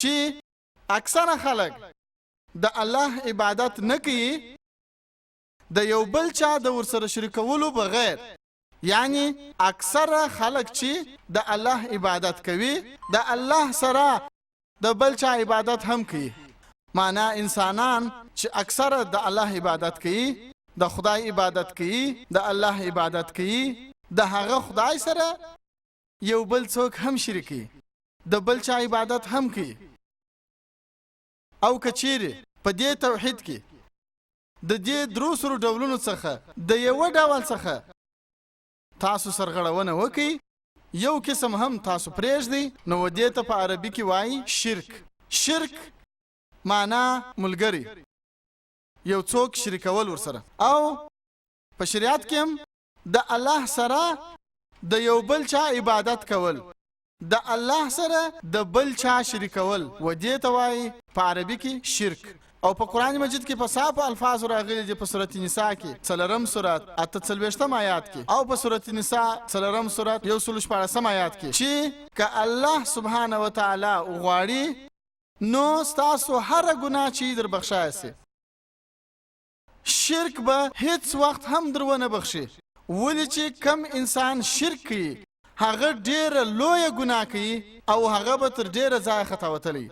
چې اکثره خلک د الله عبادت نه کوي د یو بل چا د ورسره شریکولو بغیر. یعنی اکثره خلک چې د الله عبادت کوي د الله سره د بل چا عبادت هم کوي. معنا انسانان چې اکثره د الله عبادت کوي، د خدای عبادت کوي، د الله عبادت کوي، د هغه خدای سره یو بل څوک هم شریکي، د بل چا عبادت هم کوي. او کچيري په دې توحید کې د دې دروسرو ډولونو څخه د یو ډول څخه تاسو سرغړونه وکي، یو قسم هم تاسو پرېږدئ، نو دې ته په عربي کې وایي شرک. شرک معنا ملګری، یو څوک شریکول ورسره. او په شریعت کې هم د الله سره د یو بل چا عبادت کول، د الله سره د بل چا شریکول، و دې ته وایي په عربي کې شرک. او په قرآن مجید کې په صاف الفاظ راغلي دي. په سورۃ النساء کې 4 سورت 48 آیات کې، او په سورۃ النساء 4 سورت 114 آیات کې چې که الله سبحانه و تعالی غواړي نو ستاسو هر ګناه چې در بخښای سي. شرک به هیڅ وخت هم درونه بخشي، ولې چې کم انسان شرک کوي هغه ډیره لویه ګناه کوي او هغه به تر ډیره ځای خطاوتلی.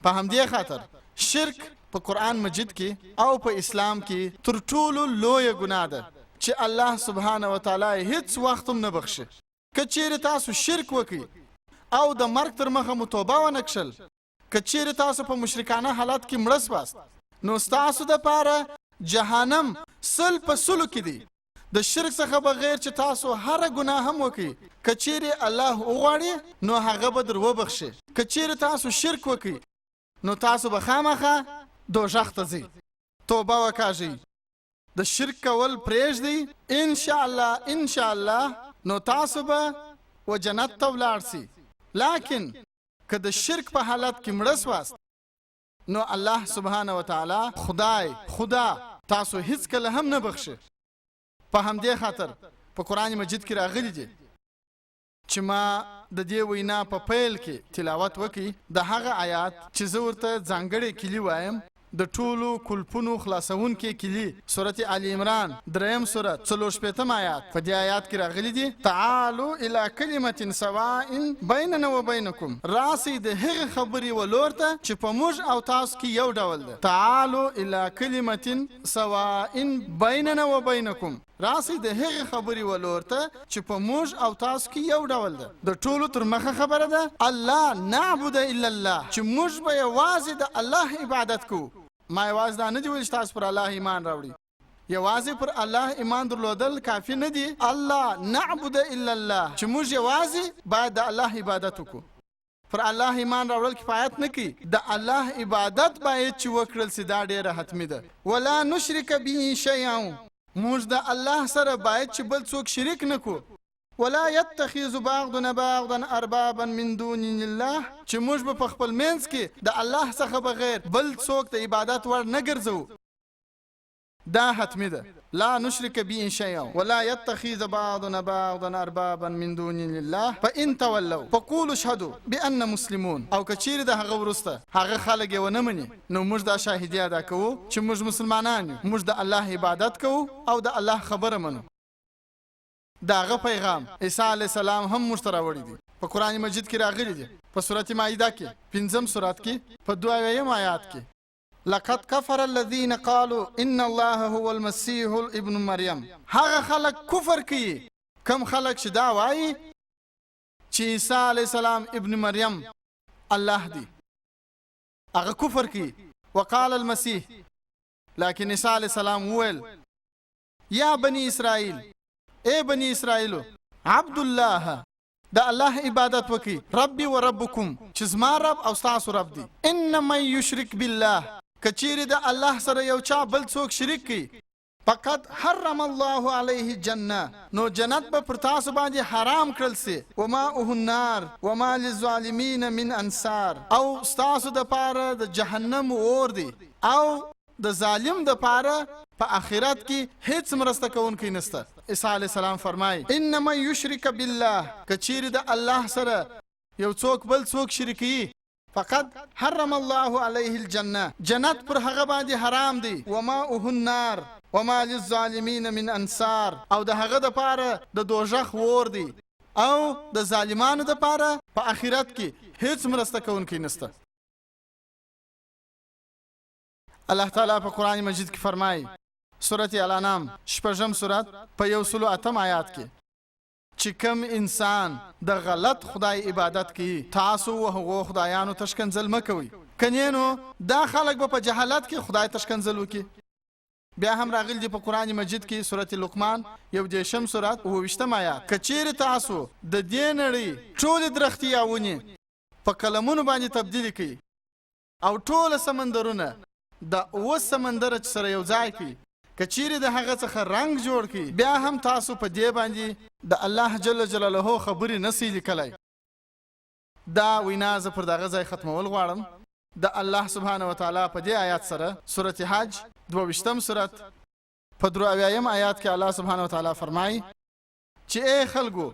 په همدې خاطر شرک په قرآن مجید کې او په اسلام کې تر ټولو لویه ګناه ده چې الله سبحانه و تعالی هیڅ وخت هم نه بخشي. که چیرې تاسو شرک وکړئ او د مرګ تر مخه مو توبه ونه کړل، که چیرې تاسو په مشرکانه حالت کې مړه سواست، نو ستاسو دپاره جهنم 100% کې دی. د شرک څخه بغیر چې تاسو هر ګناه هم وکړئ، که چیرې الله وغواړي نو هغه به در وبخشي. که چیرې تاسو شرک وکړئ نو تاسو به خامخا دوزخ ته ځئ. توبه وکاږئ، د شرک کول پرېږدئ، ان شاء الله نو تاسو به و جنت ته ولاړ سئ. لیکن که د شرک په حالت کې مړه سواست نو الله سبحانه و تعالی خدا تاسو هیڅ کله هم نه بخشي. په همدې خاطر په قرآن مجید کې راغلي دي چې ما د دې وینا په پیل کې تلاوت وکړي د هغه آیات چې زه ورته ځانګړې کلی وایم، د ټولو کلپونو خلاصون کې کلی. سورت آل عمران 3 سورت 45 آیات. په دې آیات کې راغلي دي تعالوا الى کلمة سواء بیننا وبینکم، راسي د هغه خبرې ولورته چې په موږ او تاسو کې یو ډول ده. تعالوا الى کلمة سواء بیننا وبینکم، راسي د هغه خبرې ولورته چې په موږ او تاسو کې یو ډول ده. د ټولو تر مخه خبره ده الله نعبد الا الله، چې موږ به یوازې د الله عبادت کوو. ما یوازې دا نه دی ویل چې تاسو پر الله ایمان راوړئ، یوازې پر الله ایمان درلودل کافي نه دي. الله نعبد الا الله، چې موږ یوازې باید د الله عبادت وکړو. پر الله ایمان راوړل کفایت نه کوي، د الله عبادت باید چې وکړل سي، دا ډیره حتمي ده. ولا نشرک به شیئا، موږ د الله سره باید چې بل څوک شریک نه کو. ولا يتخذ بعضنا بعضا اربابا من دون الله، چې موږ به په خپل منځ کې د الله څخه بغیر بل څوک د عبادت وړ نه ګرځو. دا حتمي ده. لا نشرك به شيئا ولا يتخذ بعضنا بعضا اربابا من دون الله فان تولوا فقولوا اشهدوا بان مسلمون. او کچیر د هغه ورسته هغه خلک یې ونه مني، نو موږ دا شاهدی ادا کوو چې موږ مسلمانان یو، موږ د الله عبادت کوو او د الله خبره منو. داغه پیغام عیسی علیه السلام هم موږ ته راوړی دی. په قرآن مجید کې راغلی دی په سورۃ مائده کې 5 سورت کې په 2 آیات کې لقد كفر الذين قالوا ان الله هو المسيح ابن مريم. هغه خلک کفر کوي کم خلک چې دا وایي چې عیسی علیه السلام ابن مریم الله دی، هغه کفر کوي. وقال المسيح، لكن عیسی علیه السلام ویل یا بني اسرائیل، اے بني اسرائیلو، عبد الله، د الله عبادت وکي، ربي و ربکم، چې زما رب او تاسو رب دی. انما یشرک بالله، کچیر د الله سره یو چا بل څوک شریک کی، فقط حرم الله علیه الجنه، نو جنت به پر تاسو باندې حرام کړل سي. وما النار وما للظالمین من انصار، او تاسو د پاره د جهنم اور دی، او د ظالم د پاره په آخرت کې هیڅ مرسته کوونکی نشته. عیسی علیه السلام فرمای انما یشرک بالله، کچیر د الله سره یو څوک بل څوک شریکی، فقد حرم الله عليه الجنه، جنت پر هغه باندې حرام دی. وماؤه النار وما للظالمین من انصار، او د هغه د پاره د دوزخ اور دی، او د ظالمانو د پاره په آخرت کې هیڅ مرسته کوونکی نشته. الله تعالی په قرآن مجید کې فرمایي سورۃ الانام 6 سورۃ په 108 آیات کې چې کوم انسان د غلط خدای عبادت کوي تاسو او هغو خدایانو تشکنځل مکوئ، کني نو دا خلک به په جهالت کې خدای تشکنځل وکړي. بیا هم راغلی دی په قرآن مجید کې سورۃ لقمان 11 سورۃ 20 آیات کچیر تاسو د دې نړۍ ټول درختي یاونی په کلمونو باندې تبدیل کړي او ټول سمندرونه د اوس سمندر سره یو ځای کړي، کچیر د هغه څخه رنگ جوړ کړي، بیا هم تاسو په دې باندې د الله جل جلاله خبرې نسی لیکلای. دا وینا زه پر دغه ځای ختمول غواړم. د الله سبحانه وتعالى په دې آیات سره سورۃ حج 22 سورۃ په 3 آیات کې الله سبحانه وتعالى فرمایي چې اے خلکو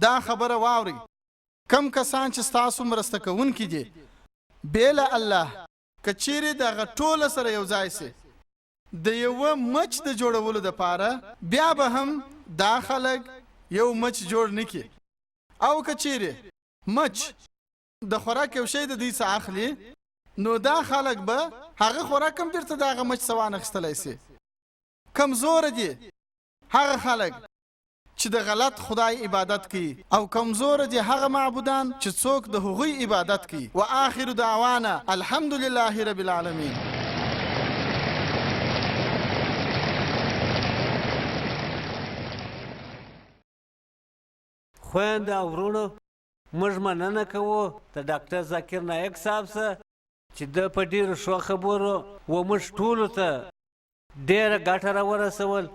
دا خبره واوري، کم کسان چې تاسو مرسته کوونکي دي بیل الله کچیر دغه ټول سره یو ځای سي د یو مچ د جوړولو د پاره، بیا به هم دا خلک یو مچ جوړ نکي، او کچیر مچ د خوراک یو شی د دې څخه اخلي نو دا خلک به هغه خوراک هم بیرته دغه مچ سوان اخیستلی سي. کمزور دي هغه خلک چې د غلط خدای عبادت کوي، او کمزور دي هغه معبودان چې څوک د هغوی عبادت کوي. واخر دعوانا الحمد لله رب العالمین. خویندو او ورونو، موږ مننه کوو د ډاکټر ذاکر نایک صاحب سره چې د په ډیرو ښو خبرو و موږ ټولو ته ډیره ګټه راورسول.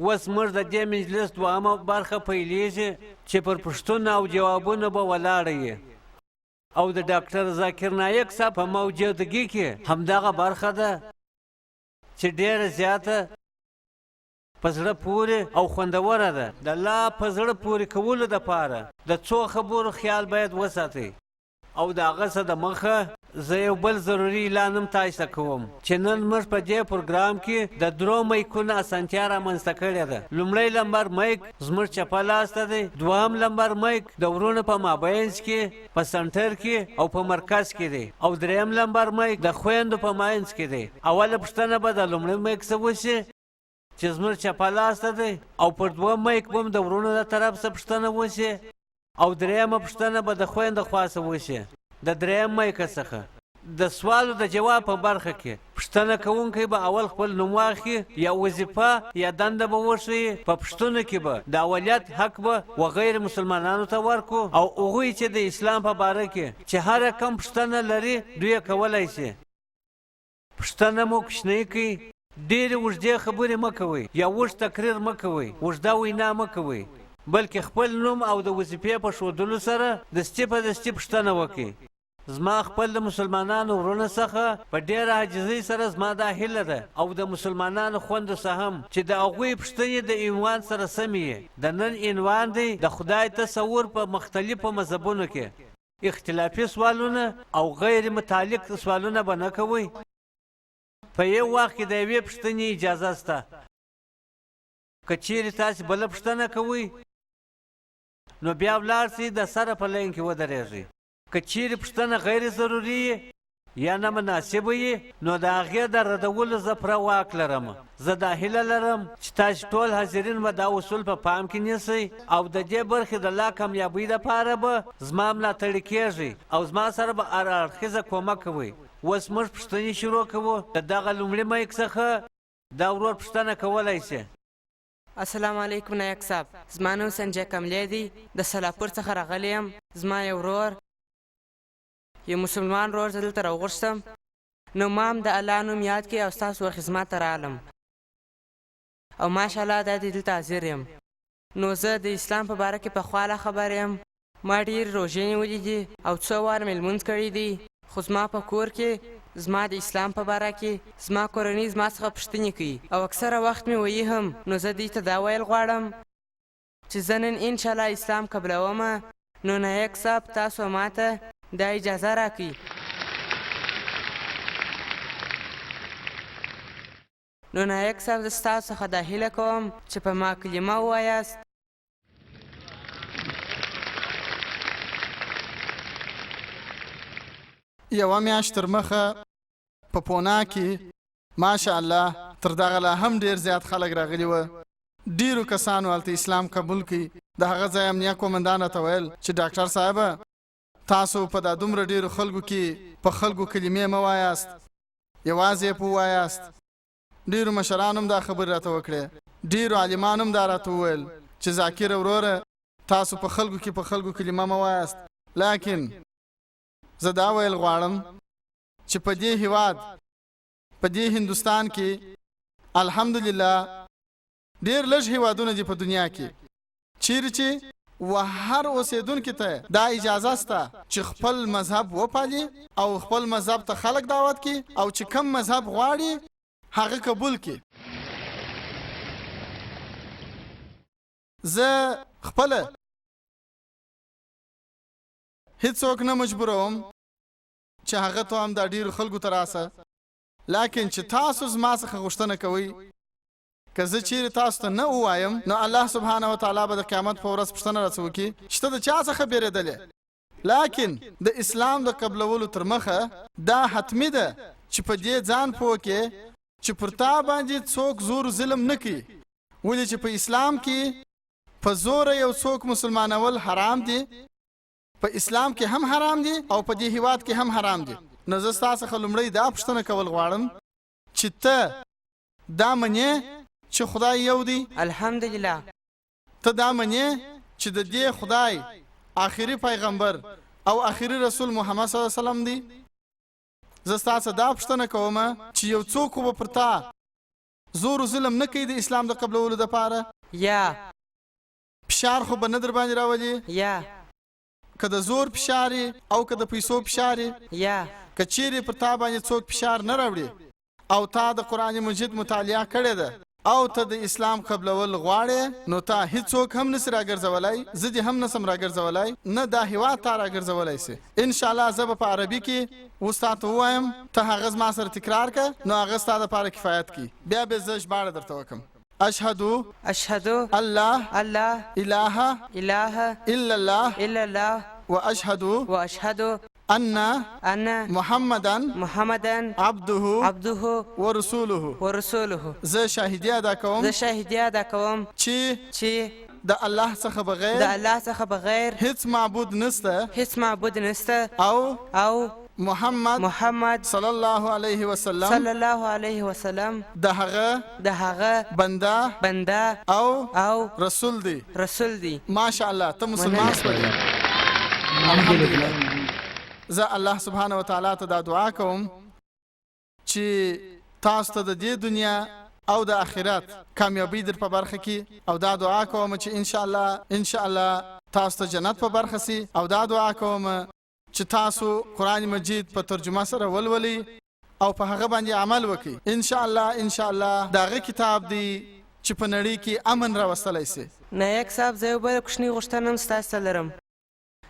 اوس موږ د دې مجلس دوهمه برخه پیلیږي چې پر پوښتنو او جوابونو به ولاړه وي، او د ډاکټر ذاکر نایک صاحب په موجودګي کې همدغه برخه ده چې ډیره زیاته په زړه پورې او خوندوره ده. د الله په زړه پورې کولو دپاره د څو خبرو خیال باید وساتئ، او د هغه څه د مخه زه یو بل ضروري اعلان هم تاسو کوم چې نن موږ په دې پروګرام کې د 3 مایکونو اسانتیا رامنځته کړې ده. لومړی لمبر مایک زموږ چپه لاس ته دی، دوهم لمبر مایک د ورونو په مابینځ کې په سنټر کې او په مرکز کې دی، او دریم لمبر مایک د خویندو په مابینځ کې دی. اوله پوښتنه به د لومړي مایک څخه وشي چې زموږ چپه لاس ته دی، او پر دویم مایک به د ورونو د طرف څخه پوښتنه وشي، او دریمه پوښتنه به د خویندو خوا څخه وشي د دریم مایک څخه. د سوالو د جواب په برخه کې پوښتنه کوونکی به اول خپل نوم واخلي یا وظیفه یا دنده به وښیي. په پوښتنو کې به د اولیت حق به وغیر مسلمانانو ته ورکو، او هغوی چې د اسلام په باره کې چې هر کم پوښتنه لري دوی کولای شي. پوښتنه مو کوچنۍ کړئ، ډېرې اوږدې خبرې مه کوئ یا اوږد تقریر مه کوئ، اوږده وینا مه کوئ، بلکې خپل نوم او د وظیفې په ښودلو سره دستي په دستي پوښتنه وکړئ. زما خپل د مسلمانانو ورونو څخه په ډېره عاجزۍ سره زما دا هیله ده، او د مسلمانانو خویندو څخه هم چې د هغوی پوښتنې د عنوان سره سمې. د نن عنوان دی د خدای تصور په مختلفو مذهبونو کې. اختلافي سوالونه او غیر متعلق سوالونه به نه کوئ. په یو وخت کې د یوې پوښتنې اجازه شته. که چیرې تاسې بله پوښتنه کوئ نو بیا ولاړ سئ د سره په لین کې ودرېږئ. که چیرې پوښتنه غیر ضروري یا نه مناسبه وي نو د هغې د ردولو زه پوره واک لرم. زه دا هیله لرم چې تاسې ټول حاضرین به دا اصول په پام کې نیسئ، او د دې برخې د لا کامیابۍ دپاره به زما ملاتړي کیږئ او زما سره به هر اړخیزه کومک کوئ. اوس موږ پوښتنې شروع کوو. د دغه لومړي مایک څخه دا ورور پوښتنه کولی شي. السلام علیکم نایک صاحب، زما نوم سنجه کملی دی، د سلاپور څخه راغلی یم. زما یو ورور یو مسلمان ورور زه دلته راوغوښتم، نو ما هم د الله نوم یاد کړی او ستاسو خدمت ته راغلم، او ماشاءالله دا دی دلته حاضر یم. نو زه د اسلام په باره کې پخواله خبر یم. ما ډېر روژې نیولي دي او څو واره مې لمونځ کړی دی، خو زما په کور کې زما د اسلام په باره کې زما کورنۍ زما څخه پوښتنې کوي، او اکثره وخت مې ویي هم. نو زه دوی ته دا ویل غواړم چې زه نن انشاءالله اسلام قبلومه، نو نایک صاحب تاسو ماته دا اجازه راکړئ. نو نایک صاحب زه ستاسو څخه دا هیله کوم چې په ما کلمه ووایاست. یوه میاشت تر مخه په پونا کې ماشاءالله تر دغه لا هم ډیر زیات خلک راغلي وه. ډیرو کسانو هلته اسلام قبول کړي. د هغه ځای امنیه قومندان راته ویل چې ډاکټر صاحبه تاسو په دا دومره ډیرو خلکو کې په خلکو کلمې مه وایاست، یوازې یې په ووایاست. ډیرو مشرانو هم دا خبرې راته وکړې، ډیرو عالمانو هم دا راته وویل چې ذاکر وروره تاسو په خلکو کې په خلکو کلمه مه وایاست. لیکن زه دا ویل غواړم چې په دې هیواد په دې هندوستان کې الحمدلله ډیر لږ هیوادونه دي په دنیا کې چیرې چې هر اوسیدونکي ته دا اجازه سته چې خپل مذهب وپالي او خپل مذهب ته خلک دعوت کړي او چې کم مذهب غواړي هغه قبول کړي. زه خپله هیڅوک نه مجبوروم چې هغه ته هم دا ډیرو خلکو ته راسه، لیکن چې تاسو زما څخه غوښتنه کوئ که زه چیرې تاسو ته نه ووایم نو الله سبحانه وتعالی به د قیامت په ورځ پوښتنه راڅه وکړي چې ته د چا څخه بیرېدلې. لیکن د اسلام د قبلولو تر مخه دا حتمي ده چې په دې ځان پوه کې چې پر تا باندې څوک زور ظلم نه کوي، ولې چې په اسلام کې په زوره یو څوک مسلمانول حرام دي، په اسلام کې هم حرام دي او په دې هیواد کې هم حرام دي. نو زه ستا څخه لومړی دا پوښتنه کول غواړم چې ته دا منې چې خدای یو دی؟ الحمدلله. ته دا منې چې د دې خدای آخري پیغمبر او آخري رسول محمد صلی الله علیه وسلم دی؟ زه ستا څخه دا پوښتنه کوم چې یو څوک به پر تا زور و ظلم نه کوي د اسلام د قبلولو دپاره؟ یا فشار خو به نه در باندې راولي؟ یا که د زور فشار او که د پیسو فشار، یا که چیرې پر تا باندې څوک فشار نه راوړي او تا د قرآن مجید مطالعه کړې ده او ته د اسلام قبلول غواړې نو تا هیڅوک هم نسي راګرځولی، زه دې هم نسم راګرځولی، نه دا هیواد تا راګرځولی سي. انشاءالله زه به په عربي کې اوس تا ته ووایم، ته هغه زما سره تکرار که نو هغه ستا دپاره کفایت کی. بیا به زه ژباړه درته وکړم. اشهد الله اله الا الله واشهد ان محمدن عبده ورسوله. زه شاهدی ادا کوم چې د الله څخه بغیر هیڅ معبود نسته او محمد صلی الله علیه وسلم د هغه بنده او رسول دی. ماشاءالله ته مسلمان شوې. الحمدلله. زه الله سبحانه وتعالی ته دا دعا کوم چې تاسو ته د دې دنیا او د آخرت کامیابی در په برخه کې، او دا دعا کوم چې ان شاء الله تاسو ته جنت په برخه سي، او دا دعا کوم چې تاسو قرآن مجید په ترجمه سره ولولئ او په هغه باندې عمل وکړئ. ان شاء الله داغه کتاب دی چې په نړۍ کې امن راوستلی سي. نایک صاحب زه یو بله کوچنۍ غوښتنه هم ستاسو ته لرم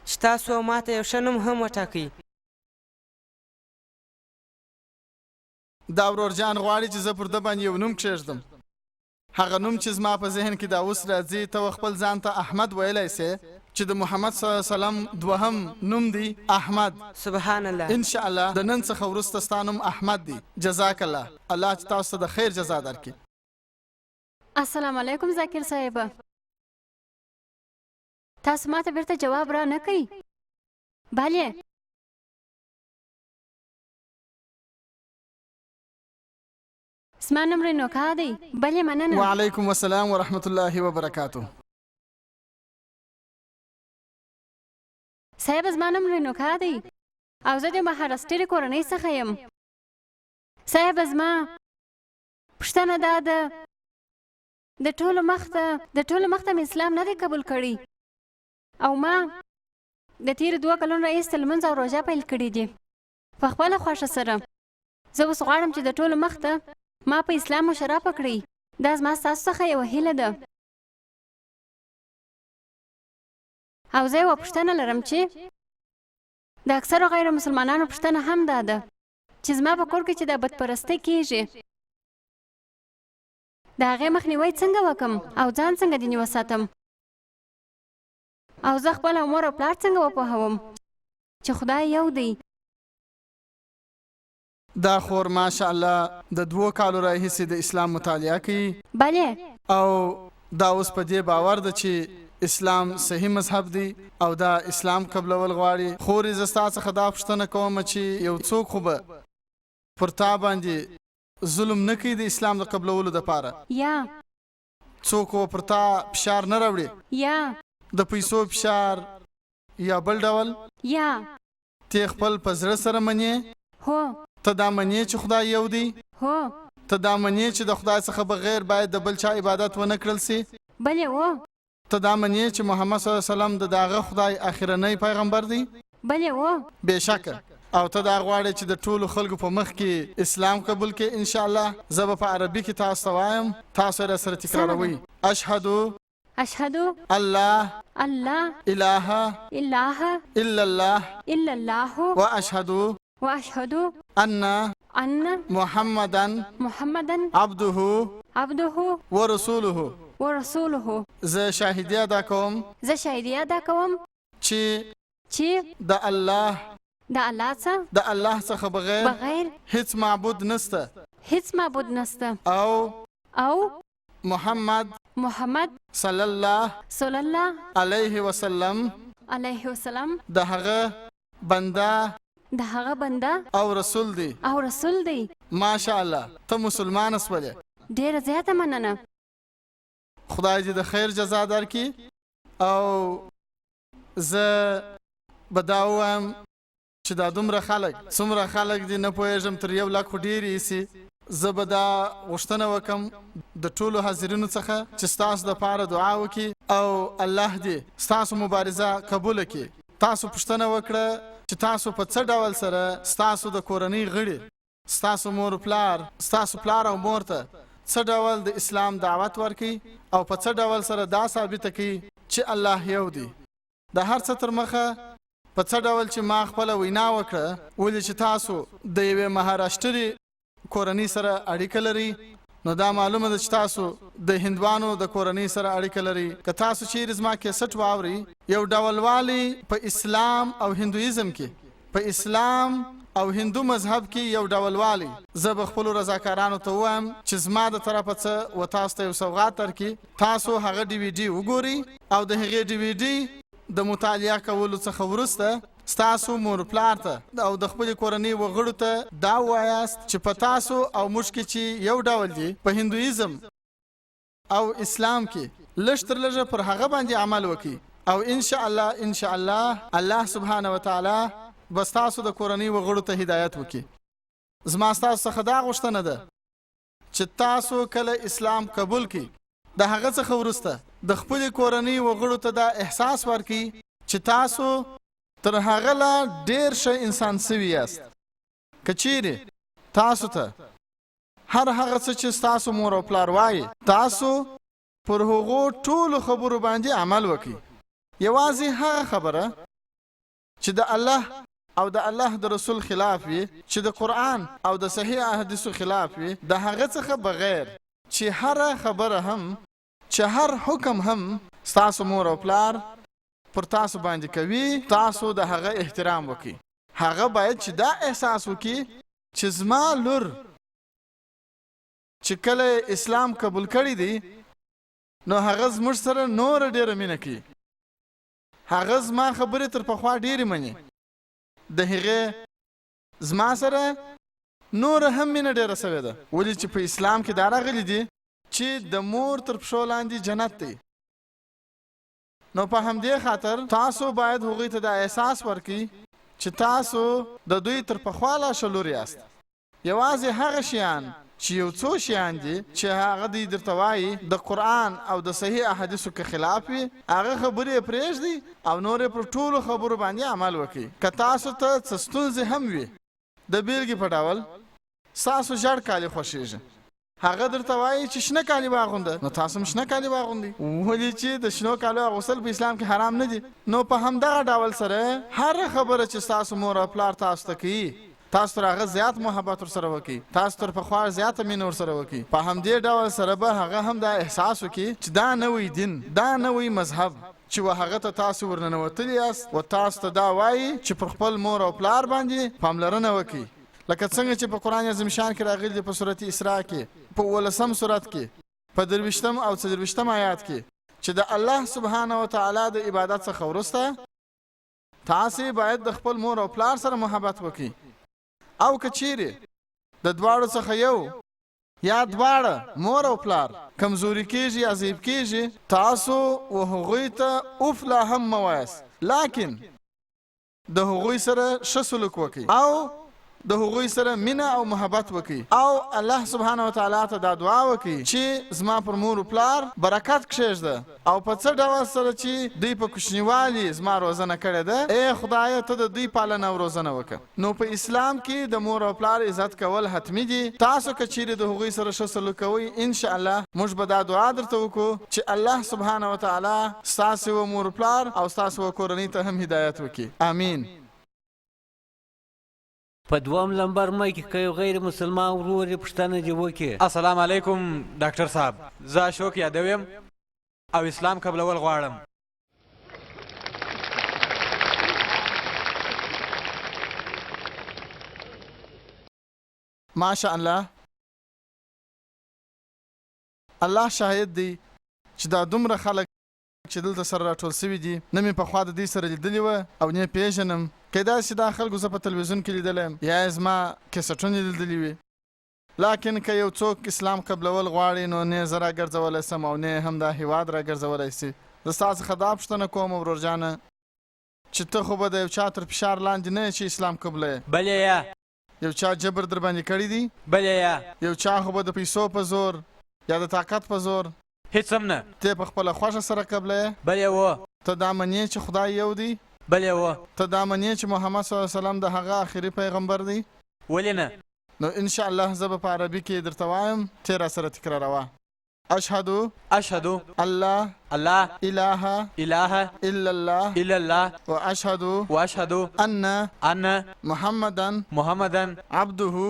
چې تاسو ماته یو ښه نوم هم وټاکئ. دا ورور جان غواړي چې زه پر ده باندې یو نوم کښېږدم. هغه نوم چې زما په ذهن کې دا اوس راځي، ته خپل ځان ته احمد ویلی سې چې د محمد صلی الله علیه وسلم دوهم نوم دی احمد. سبحان الله. ان شاء الله د نن څخه وروسته ستا نوم احمد دی. جزاک الله. الله چې تاسو ته د خیر جزا درکړي. السلام علیکم ذاکر صاحب. تاسو ماته بیرته جواب را نه کوي؟ بله. زما نوم رینوکا دی. بله مننه. وعلیکم السلام ورحمت الله وبرکاته. صاحب زما نوم رینوکا دی او زه د مهاراشټرا کورنۍ څخه یم. صاحب زما پوښتنه دا ده، د ټولو مخته مې اسلام نه دی قبول کړی او ما د تېرو 2 کلونو راهیسې لمونځ او روژه پیل کړي دي په خپله خوښه سره. زه اوس غواړم چې د ټولو مخته ما په اسلام مشرفه کړئ. دا زما ستاسو څخه یوه هیله ده. او زه یوه پوښتنه لرم چې د اکثرو غیر مسلمانانو پوښتنه هم دا ده چې زما په کور کې چې دا بدپرستي کېږي د هغې مخنیوی څنګه وکم او ځان څنګه دیني وساتم او زه خپله مور او پلار څنګه وپوهوم چې خدای یو دی. دا خور ماشاءالله د 2 کالو راهیسې د اسلام مطالعه کوي. بلې او دا اوس په دې باور ده چې اسلام صحیح مذهب دی او دا اسلام قبلول غواړي. خورې زه ستا څخه دا پوښتنه کوم چې یو څوک خو به پر تا باندې ظلم نه کوي د اسلام د قبلولو دپاره؟ یا څوک و پر تا فشار نه راوړي؟ یا د پیسو فشار یا بل ډول؟ یا ته خپل په زړه سره منې؟ هو. ته دا منې چې خدای یو دی؟ هو. ته دا منې چې د خدای څخه بغیر باید د بل چا عبادت ونه کړل سي؟ بلې و. ته دا منې چې محمد صلی الله علیه وسلم د داغه خدای اخرنی پیغمبر دی؟ بلې و. بېشکه. او ته دا غواړې چې د ټولو خلکو په مخ کې اسلام قبول کې ان شاء الله. زه به په عربي کې تاسو ته وایم، تاسو یې راسره تکراروئ. اشهد الله اله الا الله واشهد ان محمدا عبده ورسوله. زه شاهدی ادا کوم چې د الله څخه بغیر هیڅ معبود نسته او محمد صلی الله علیه وسلم د هغه بنده او رسول دی. ماشاءالله ته مسلمان اسولې. ډیره زیاته مننه. خدای دې د خیر جزا درکړي. او زه به دا ووایم چې دا دومره خلک څومره خلک دي نه پوهېږم، تر 1 لک خو ډېر ایسي. زه به دا غوښتنه وکم د ټولو حاضرینو څخه چې ستاسو دپاره دعا وکړي او الله دې ستاسو مبارزه قبوله کړي. تاسو پوښتنه وکړه چې تاسو په څه ډول سره ستاسو د کورنۍ غړي، ستاسو مور پلار او مور ته څه ډول د اسلام دعوت ورکړي او په څه ډول سره دا ثابته کړي چې الله یو دی. د هر څه تر مخه په څه ډول چې ما خپله وینا وکړه، ولې چې تاسو د یوې مهاراشټري کورنۍ سره اړیکه لري، نو دا معلومه ده چې تاسو د هندوانو د کورنۍ سره اړیکه لري. که تاسو چیرې زما کیسټ واوري، یو ډولوالی په اسلام او هندویزم کې، په اسلام او هندو مذهب کې یو ډولوالی. زه به خپلو رضاکارانو ته ووایم چې زما د طرفه څه و تاسو ته یو سوغات درکړي. تاسو هغه DVD وګورئ او د هغې DVD د مطالعه کولو څخه وروسته ستاسو مور پلار ته او د خپل کورنۍ وغړو ته دا وایاست چې په تاسو او موږ کې چې یو ډول دي په هندویزم او اسلام کې لږ تر لږه پر هغه باندې عمل وکړي او ان شاء الله الله سبحانه وتعالى بس تاسو د کورنۍ وغړو ته هدایت وکړي. زما ستاسو څخه دا غوښتنه ده چې تاسو کله اسلام قبول کړئ، د هغه څخه وروسته د خپل کورنۍ وغړو ته دا احساس ورکړي چې تاسو تر هغه لا ډیر ښه انسان سوي یاست. که چیرې تاسو ته هر هغه څه چې تاسو مور او پلار وایي، تاسو پر هغو ټولو خبرو باندې عمل وکړئ. یوازې هغه خبره چې د الله او د الله د رسول خلاف وي، چې د قرآن او د صحیح احادیثو خلاف وي، د هغه څخه بغیر چې هر خبره هم، چې هر حکم هم تاسو مور او پلار پر تاسو باندې کوي، تاسو د هغه احترام وکړي. هغه باید چې دا احساس وکړي چې زما لور چې کله اسلام قبول کړی دی، نو هغه زموږ سره نور ډیره مینه کوي. هغه زما خبرې تر پخوا ډیرې مني. د هغې زما سره نور هم مینه ډیره سوې ده، ولې چې په اسلام کې دا راغلي دي چې د مور تر پښو لاندې جنت دی. نو په همدې خاطر تاسو باید هغوی ته دا احساس ورکړئ چې تاسو د دوی تر پخوا لا ښه لور یاست. یوازې هغه شیان چې یو څو شیان دي چې هغه دوی درته وایي د قرآن او د صحیح احادیثو که خلاف وي، هغه خبرې یې پرېږدئ او نور یې پر ټولو خبرو باندې عمل وکړئ. که تاسو ته څه ستونزې هم وي، د بیلګې په ډول ستاسو ژړ کالي خوښېږي، هغه درته وایي چې شنه کالي واغونده، نو تاسو هم شنه کالي واغوندئ. ولې چې د شنو کالو اغوستل په اسلام کې حرام نه دي. نو په همدغه ډول سره هر خبره چې تاسو مور او پلار تاسو ته کوي، تاسو تر هغه زیات محبت ورسره وکړئ، تاسو تر پخوا زیاته مینه ورسره وکړئ. په همدې ډول سره به هغه هم دا احساس وکړي چې دا نوی دین، دا نوی مذهب چې هغه ته تاسو ورننوتلي یاست و تاسو ته دا وایي چې پر خپل مور او پلار باندې پاملرنه وکړئ. لکه څنګه چې په قرآن عظیم شان کې راغلي دي په سورت اسراء کې په 18 سورت کې په 23 او 24 آیات کې چې د الله سبحانه وتعالی د عبادت څخه وروسته تاسو باید د خپل مور او پلار سره محبت وکړئ. او که چیرې د دواړو څخه یو یا دواړه مور او پلار کمزوري کېږي یا ضعیف کېږي، تاسو و هغوی ته اوف لا هم مه وایاست، لیکن د هغوی سره ښه سلوک وکړئ او د هغوی سره مینه او محبت وکړي او الله سبحانه وتعالی ته دا دعا وکړي چې زما پر مور او پلار برکت کښېږده او په څه ډول سره چې دوی په کوچنیوالي زما روزنه کړې ده، ای خدایه ته د دوی پالنه او روزنه وکړه. نو په اسلام کې د مور او پلار عزت کول حتمي دي. تاسو که چیرې د هغوی سره ښه سلوک کوئ، انشاءالله موږ به دا دعا درته وکړو چې الله سبحانه وتعالی ستاسې و مور او پلار او ستاسې و کورنۍ ته هم هدایت وکړي. امین. په دوم لمبر مای کې که یو غیر مسلمان ورور یې پوښتنه دې وکړي. السلام علیکم ډاکټر صاحب، زه اشوک یادو یم او اسلام قبلول غواړم. ماشاء الله، الله شاهد دی چې دا دومره خلک چې دلته سره راټول سوي دي نه مې پخوا د دوی سره لیدلي وه او نه یې پېژنم. کیدای شي دا خلکو زه په تلویزیون کې لیدلی یم یا یې زما کیسټونه لیدلي وي، لیکن که یو څوک اسلام قبلول غواړي نو نه زه راګرځولی سم او نه هم دا هیواد راګرځولی سي. زه ستا څخه دا پوښتنه کوم ورورجانه چې ته خو به د یو چا تر فشار لاندې نه یې چې اسلام قبله یې؟ بلې یا یو چا جبر در باندې کړی دی؟ بلې یا یو چا خو به د پیسو په زور یا د طاقت په زور هیڅ هم نه. ته په خپله خوښه سره قبله یې؟ بلې و. ته دا منې چې خدای یو دی؟ بلې و. ته دا منې چې محمد صلی الله علیه وسلم د هغه آخري پیغمبر دی؟ ولې نه؟ نو ان شاء الله زه به په عربي کې درته وایم، ته را سره تکراروه. اشهد الله اله الا الله واشهد ان محمدا عبده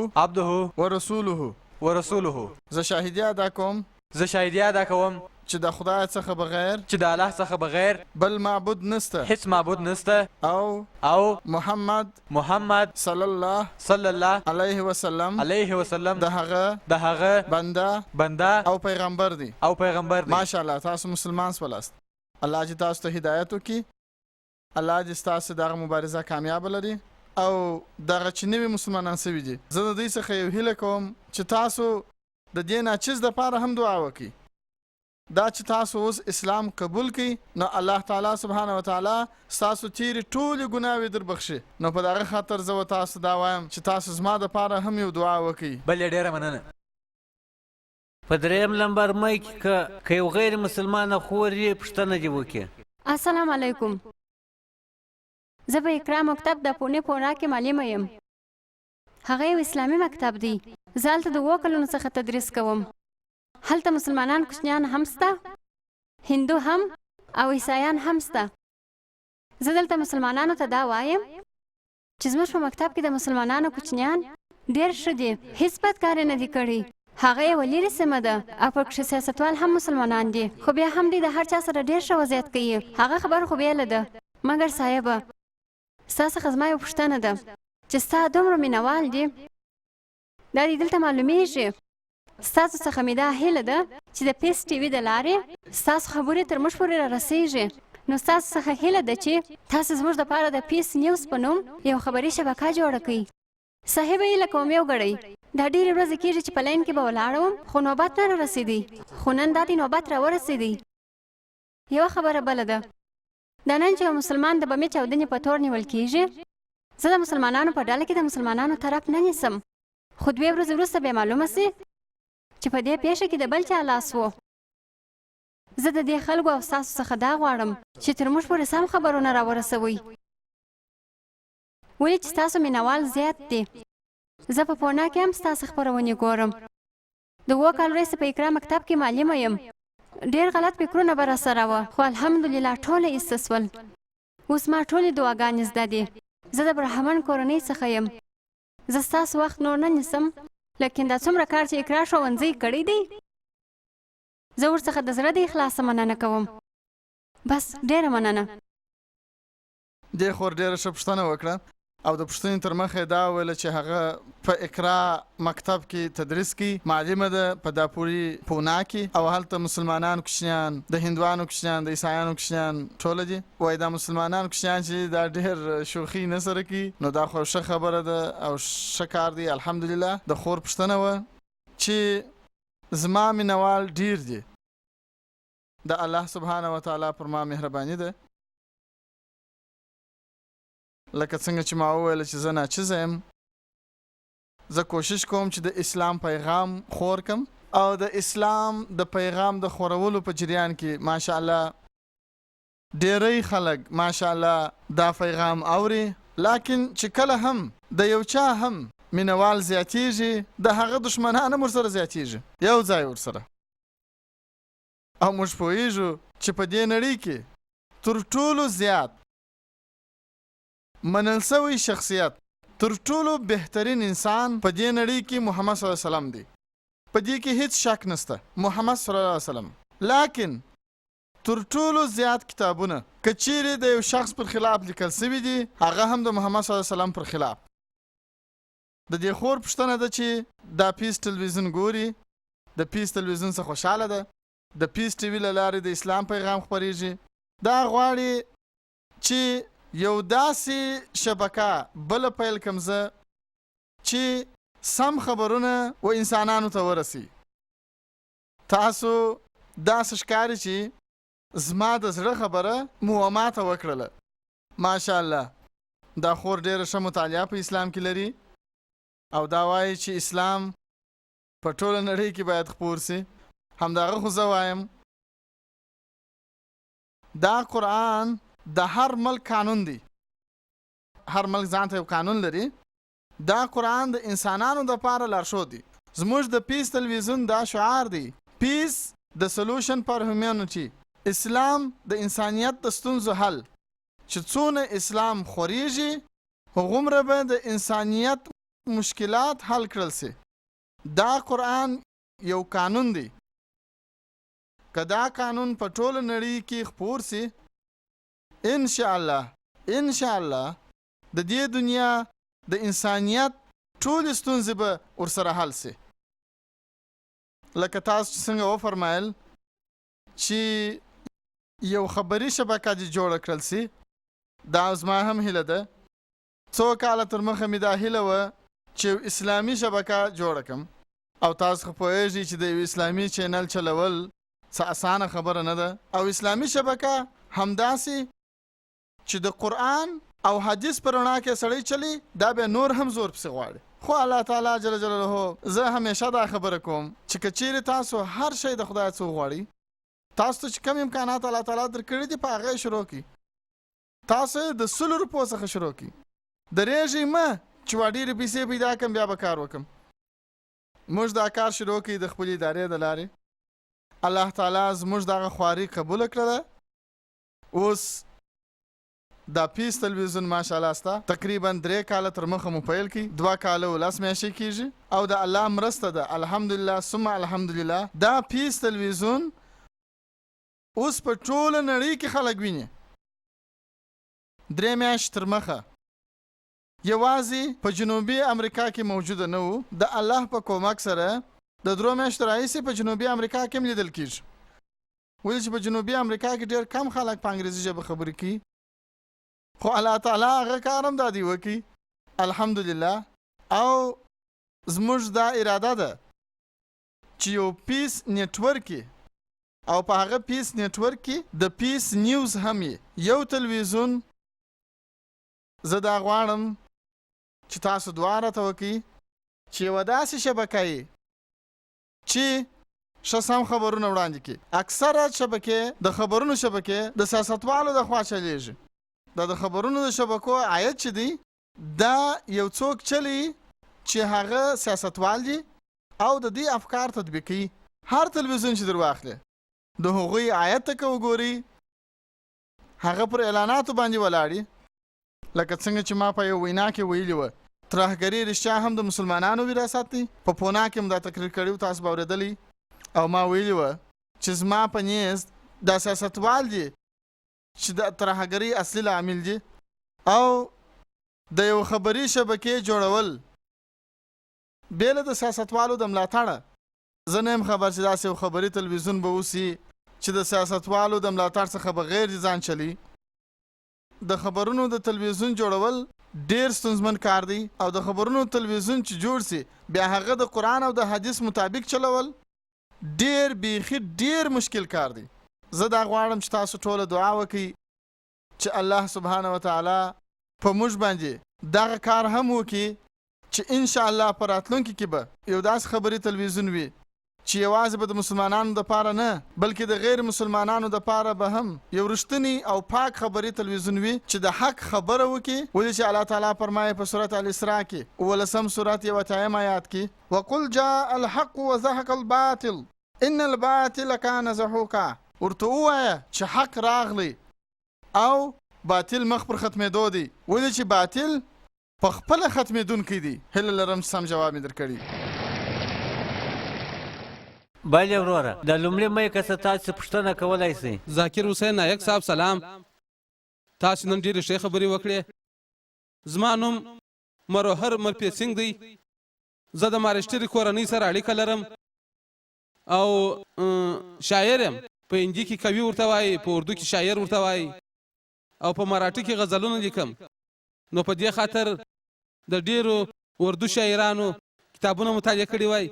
ورسوله. زه شاهدی ادا کوم چې د خدای څخه بغیر، چې د الله څخه بغیر بل معبود نسته، هیڅ معبود نسته، او محمد صلی الله علیه وسلم د هغه بنده او پیغمبر دی. ماشاءالله تاسو مسلمان سولاست. الله دې تاسو ته هدایت وکړي، الله دې تاسو دغه مبارزه کامیاب لري او دغه چې نوي مسلمانان سوي دي. زه د دوی څخه یو هیله کوم چې تاسو د دې ناچیز دپاره هم دعا وکړي. دا چې تاسو اوس اسلام قبول کړئ نو الله تعالی سبحانه وتعالی ستاسو تیرې ټولې ګناوې در بخښي. نو په دغه خاطر زه تاسو دا وایم چې تاسو زما دپاره هم یو دعا وکړئ. بلې ډېره مننه. په دریم لمبر مای کې که یو غیر مسلمانه خور یې پوښتنه دې وکړي. السلام علیکم، زه په اقرا مکتب د پونه کې معلمه یم. هغه یو اسلامي مکتب دی. زه هلته د 7 کلونو څخه تدریس کوم. هلته مسلمانان کوچنیان هم سته، هندو هم او عیسایان هم سته. زه دلته مسلمانانو ته دا وایم چې زموږ په مکتب کې د مسلمانانو کوچنیان ډېر ښه دي، هیڅ بد کار نه دي کړي. هغه یوه لیرې سیمه ده او پکښې سیاستوال هم مسلمانان دي، خو بیا هم دوی د هر چا سره ډېر ښه وضعیت کوي. هغه خبره خو بیله ده. مګر صاحبه ستا څخه زما یو پوښتنه ده چې ستا دومره مینهوال دي، دا دې دلته معلومیږي. ستاسو څخه مې دا هیله ده چې د پیس ټي وي د لارې ستاسو خبرې تر موږ پورې رارسیږي. نو ستاسو څخه هیله ده چې تاسو زموږ دپاره د پیس نیوز په نوم یو خبري شبکه جوړه کړئ. صاحبه هیله کوم یو ګړی دا ډېرې ورځې کېږي چې په لاین کې به ولاړه وم خو نوبت نه رارسېدی، خو نن دا دې نوبت راورسېدی. یوه خبره بله ده، دا نن چې یو مسلمان د بمې چاودنې په تور نیول کېږي، زه د مسلمانانو په ډله کې د مسلمانانو طرف نه نیسم، خو 2 ورځې وروسته بیا معلومه سي چې په دې پیښه کې د بل چا لاس و. زه د دې خلکو او ستاسو څخه دا غواړم چې تر موږ پورې سم خبرونه راورسوئ، ولې چې ستاسو مینوال زیات دي. زه په پونه کې هم ستاسو خپرونې ګورم. د 7 کال وروسته په اقرا مکتب کې معلمه یم. ډېر غلط فکرونه به راسره وه، خو الحمدلله ټوله ایسته سول. اوس ما ټولې دعاګانې زده دي. زه د برهمن کورنۍ څخه یم. زه ستاسو وخت نور نه نیسم، لیکن دا څومره کار چې اقرا ښوونځی کړی دی، زه ورڅخه د زړه د اخلاصه مننه کوم. بس ډېره مننه. دې خور ډېره ښه پوښتنه وکړه او د پوښتنې تر مخه دا وویله چې هغه په اقرا مکتب کې تدریس کوي، معلمه ده په داپوري پونا کې، او هلته مسلمانان کوچنیان، د هندوانو کوچنیان، د عیسایانو کوچنیان ټوله دي. وایي دا مسلمانان کوچنیان چې دا ډېر شوخي نه سره کوي، نو دا خو ښه خبره ده او ښه کار دی. الحمدلله. د خور پوښتنه وه چې زما مینوال ډېر دي، د الله سبحانه وتعالی پر ما مهرباني ده. لکه څنګه چې ما وویل چې زه ناچیزه یم، زه کوشش کوم چې د اسلام پیغام خور کم، او د اسلام د پیغام د خورولو په جریان کې ماشاءالله ډېری خلک ماشاءالله دا پیغام اوري. لیکن چې کله هم د یو چا هم مینوال زیاتیږي، د هغه دشمنان هم ورسره زیاتیږي یو ځای ورسره. او موږ پوهیږو چې په دې نړۍ کې تر ټولو زیات منل سوی شخصیت، تر ټولو بهترین انسان په دې نړۍ کې محمد صلی الله علیه وسلم دی. په دې کې هیڅ شک نشته، محمد صلی الله علیه وسلم. لیکن تر ټولو زیات کتابونه که چیرې د یو شخص پر خلاف لیکل سوي دي، هغه هم د محمد صلی الله علیه وسلم پر خلاف. د دې خور پوښتنه ده چې دا پیس ټلویزیون ګوري، د پیس ټلویزیون څخه خوشحاله ده، د پیس ټي وي له لارې د اسلام پیغام خپرېږي. دا غواړي چې یو داسې شبکه بله پیل کم زه چې سم خبرونه و انسانانو ته ورسي. تاسو داسې ښکاري چې زما د زړه خبره مو ماته وکړله. ماشاءالله. دا خور ډېره ښه مطالعه په اسلام کې لري او دا وایي چې اسلام په ټوله نړۍ کې باید خپور سي. همدغه خو زه وایم دا قرآن د هر ملک قانون دی. هر ملک ځان ته یو قانون لري. دا قرآن د انسانانو دپاره لارښود دی. زموږ د پیس تلویزیون دا شعار دی، پیس د سولوشن پر هیومینټي. اسلام د انسانیت د ستونزو حل. چې څونه اسلام خورېږي هغومره به د انسانیت مشکلات حل کړل سي. دا قرآن یو قانون دی. که دا قانون په ټوله نړۍ کې خپور سي، انشاءالله د دې دنیا د انسانیت ټولې ستونزې به ورسره حل سي. لکه تاسو چې څنګه وفرمایل چې یو خبري شبکه دې جوړه کړل سي، دا زما هم هیله ده. څو کاله تر مخه مې دا هیله وه چې اسلامي شبکه جوړه کړم، او تاسو خو پوهیږئ چې د یو اسلامي چینل چلول څه اسانه خبره نه ده. او اسلامي شبکه همداسې چې د قرآن او حدیث پر رڼا کې سړی چلی، دا به نور هم زور پسې غواړي. خو الله تعالی جل جلاله زه همیشه دا خبره کوم چې که چیرې تاسو هر شی د خدای څخه غواړئ، تاسو ته چې کوم امکانات الله تعالی درکړي دي په هغه شروع کړئ. تاسو د 100 روپو څخه شروع کړئ. درېږئ مه چې ډېرې پیسې پیدا کړم بیا به کار وکړم. موږ دا کار شروع کړئ د خپلې ادارې د لارې. الله تعالی زموږ دغه خواري قبوله کړله. اوس دا پیس تلویزیون ماشاءالله ستا تقریبا 3 کاله تر مخه مو پیل کی، 2 کاله ولس میاشتې کیږي او د الله مرسته ده. الحمدلله ثم الحمدلله. دا پیس تلویزیون اوس په ټوله نړۍ کې خلک ویني. 3 میاشتې تر مخه یوازې په جنوبي امریکا کې موجوده نه وو. د الله په کومک سره د 3 میاشتې راهیسې په جنوبي امریکا کې هم لیدل کیږي. ولې چې په جنوبي امریکا کې ډېر کم خلک په انګریزي ژبه خبرې کوي، خو الله تعالی هغه کار هم دا دی وکړي. الحمدلله. او زموږ دا اراده ده چې یو پیس نیټورک او په هغه پیس نیټورک کې د پیس نیوز هم یو تلویزیون. زه دا غواړم چې تاسو دعا راته وکړئ چې یوه داسې شبکه چې ښه سم خبرونه وړاندې کړي. اکثره شبکې د خبرونو شبکې د سیاستوالو د خوا چلیږي. دا د خبرونو د شبکو عاید چې دی دا یو څوک چلی چې هغه سیاستوال دي او د دې افکار تطبیقي هر تلویزیون چې در واخلې د هغوی آیت ته که وګوري هغه پر اعلاناتو باندې ولاړي لکه څنګه چې ما په یو وینا کې ویلي وه ترهګري رښتیا هم د مسلمانانو وراثت دی په پونا کې هم دا تقریر کړی و تاسو به اورېدلی او ما ویلي وه چې زما په نیز دا سیاستوال دي چې د ترهګرۍ اصلي لامل دي او د یو خبري شبکې جوړول بیله د سیاستوالو د ملاتړه زه نه یم خبر چې داسې یو خبري تلویزیون به اوسي چې د سیاستوالو د ملاتړ څخه بغیر ځان چلی د خبرونو د تلویزیون جوړول ډیر ستونزمن کار دی او د خبرونو تلویزیون چې جوړ سي بیا هغه د قرآن او د حدیث مطابق چلول ډیر بیخي ډیر مشکل کار دی زه دا غواړم چې تاسو ټوله دعا وکړئ چې الله سبحانه وتعالی په موږ باندې دغه کار هم وکړي چې ان شاء الله په راتلونکي کې به یو داسې خبري تلویزیون وي چې یوازې به د مسلمانانو دپاره نه بلکې د غیر مسلمانانو دپاره به هم یو رښتینی او پاک خبري تلویزیون وي چې د حق خبره وکړي ولې چې الله تعالی فرمایي په سورت الاسراء کې 18 سورت 1 آیات کې وقل جاء الحق وزهق الباطل ان الباطل كان زهوقا ورته ووایه چې حق راغلی او باطل مخ پر ختمېدو دی ولې چې باطل په خپله ختمېدونکی دی هیله لرم سم جواب مې درکړي بله وروره د لومړي مۍ که څه تاسې پوښتنه کولی شئ ذاکر حسین نایک صاحب سلام تاسو نن ډېرې ښې خبرې وکړې زما نوم مروهر مرپی سنګ دی زه د مارشټري کورنۍ سره اړیکه لرم او شاعر یم په هندي کې کوي ورته وایي په اردو کې شاعر ورته وایي او په مراټي کې غزلونه لیکم نو په دې خاطر د ډېرو اردو شاعرانو کتابونه مطالعه کړي وای